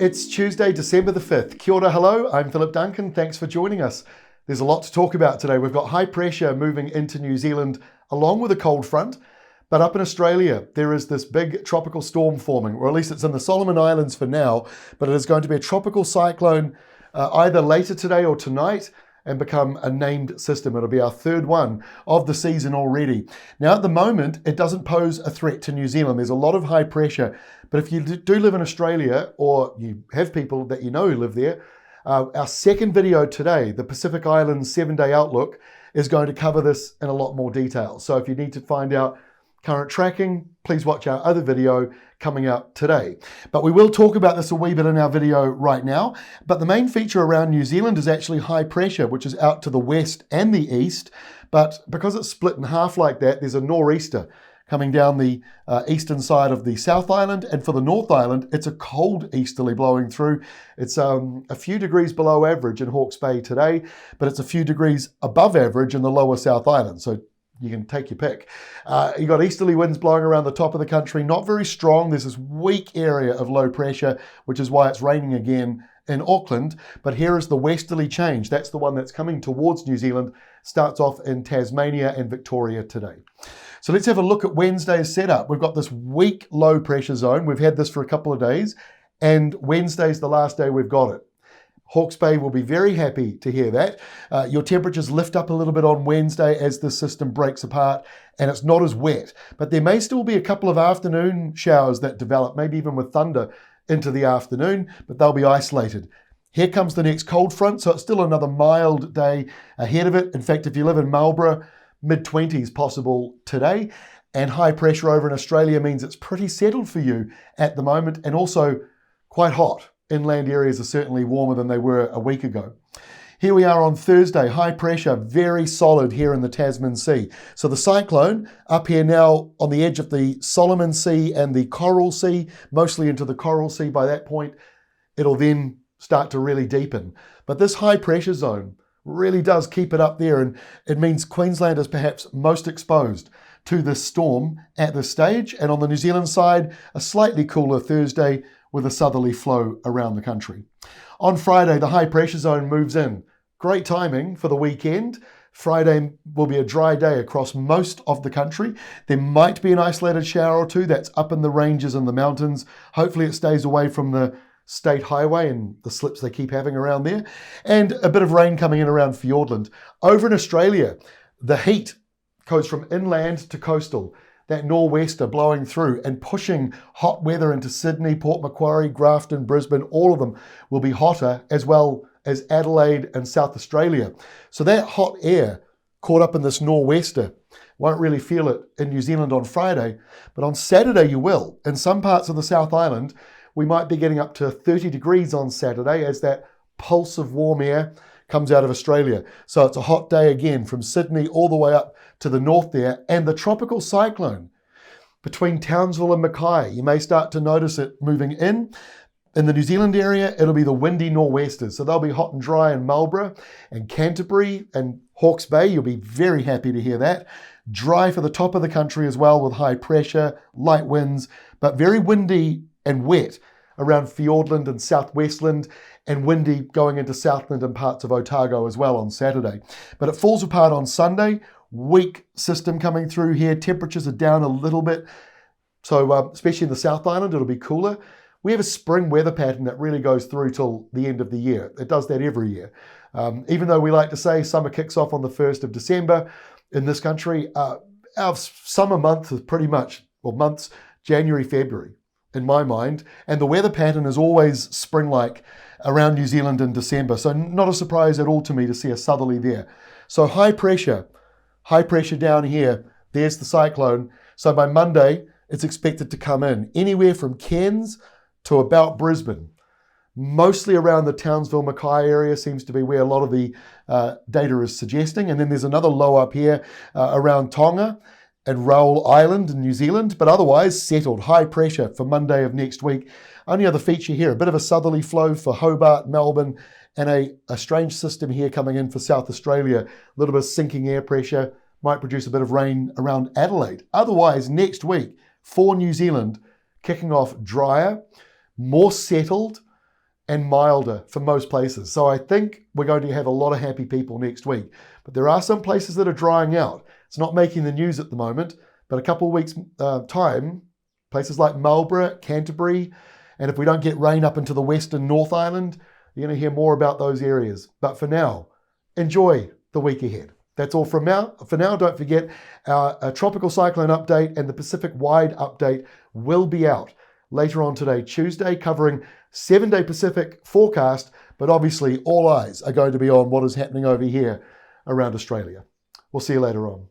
It's Tuesday, December the 5th. Kia ora, hello, I'm Philip Duncan. Thanks for joining us. There's a lot to talk about today. We've got high pressure moving into New Zealand along with a cold front. But up in Australia, there is this big tropical storm forming, or at least it's in the Solomon Islands for now, but it is going to be a tropical cyclone either later today or tonight and become a named system. It'll be our third one of the season already. Now, at the moment, it doesn't pose a threat to New Zealand. There's a lot of high pressure. But if you do live in Australia, or you have people that you know who live there, our second video today, the Pacific Islands 7-day outlook, is going to cover this in a lot more detail. So if you need to find out current tracking, please watch our other video coming out today. But we will talk about this a wee bit in our video right now. But the main feature around New Zealand is actually high pressure, which is out to the west and the east. But because it's split in half like that, there's a nor'easter coming down the eastern side of the South Island. And for the North Island, it's a cold easterly blowing through. It's a few degrees below average in Hawke's Bay today, but it's a few degrees above average in the lower South Island. So you can take your pick. You've got easterly winds blowing around the top of the country, not very strong. There's this weak area of low pressure, which is why it's raining again in Auckland. But here is the westerly change. That's the one that's coming towards New Zealand. Starts off in Tasmania and Victoria today. So let's have a look at Wednesday's setup. We've got this weak low pressure zone. We've had this for a couple of days, and Wednesday's the last day we've got it. Hawke's Bay will be very happy to hear that. Your temperatures lift up a little bit on Wednesday as the system breaks apart and it's not as wet. But there may still be a couple of afternoon showers that develop, maybe even with thunder into the afternoon, but they'll be isolated. Here comes the next cold front, so it's still another mild day ahead of it. In fact, if you live in Marlborough, mid-20s possible today. And high pressure over in Australia means it's pretty settled for you at the moment and also quite hot. Inland areas are certainly warmer than they were a week ago. Here we are on Thursday, high pressure, very solid here in the Tasman Sea. So the cyclone up here now on the edge of the Solomon Sea and the Coral Sea, mostly into the Coral Sea by that point, it'll then start to really deepen. But this high pressure zone really does keep it up there, and it means Queensland is perhaps most exposed to this storm at this stage. And on the New Zealand side, a slightly cooler Thursday with a southerly flow around the country. On Friday, the high pressure zone moves in. Great timing for the weekend. Friday will be a dry day across most of the country. There might be an isolated shower or two that's up in the ranges and the mountains. Hopefully it stays away from the state highway and the slips they keep having around there. And a bit of rain coming in around Fiordland. Over in Australia, the heat goes from inland to coastal. That nor'wester blowing through and pushing hot weather into Sydney, Port Macquarie, Grafton, Brisbane, all of them will be hotter, as well as Adelaide and South Australia. So that hot air caught up in this nor'wester, won't really feel it in New Zealand on Friday, but on Saturday you will. In some parts of the South Island, we might be getting up to 30 degrees on Saturday as that pulse of warm air comes out of Australia. So it's a hot day again from Sydney all the way up to the north there. And the tropical cyclone between Townsville and Mackay, you may start to notice it moving in. In the New Zealand area, it'll be the windy nor'westers. So they'll be hot and dry in Marlborough and Canterbury and Hawke's Bay. You'll be very happy to hear that. Dry for the top of the country as well with high pressure, light winds, but very windy and wet around Fiordland and South Westland, and windy going into Southland and parts of Otago as well on Saturday. But it falls apart on Sunday. Weak system coming through here. Temperatures are down a little bit. So especially in the South Island, it'll be cooler. We have a spring weather pattern that really goes through till the end of the year. It does that every year. Even though we like to say summer kicks off on the 1st of December in this country, our summer month is pretty much, well, months, January, February, in my mind. And the weather pattern is always spring-like around New Zealand in December. So not a surprise at all to me to see a southerly there. So high pressure down here. There's the cyclone. So by Monday, it's expected to come in anywhere from Cairns to about Brisbane. Mostly around the Townsville, Mackay area seems to be where a lot of the data is suggesting. And then there's another low up here around Tonga and Raoul Island in New Zealand, but otherwise settled. High pressure for Monday of next week. Only other feature here, a bit of a southerly flow for Hobart, Melbourne, and a strange system here coming in for South Australia. A little bit of sinking air pressure might produce a bit of rain around Adelaide. Otherwise, next week for New Zealand, kicking off drier, more settled, and milder for most places. So I think we're going to have a lot of happy people next week. But there are some places that are drying out. It's not making the news at the moment, but a couple of weeks' time, places like Marlborough, Canterbury, and if we don't get rain up into the Western North Island, you're going to hear more about those areas. But for now, enjoy the week ahead. That's all from now. For now, don't forget our tropical cyclone update and the Pacific-wide update will be out later on today, Tuesday, covering 7-day Pacific forecast, but obviously all eyes are going to be on what is happening over here around Australia. We'll see you later on.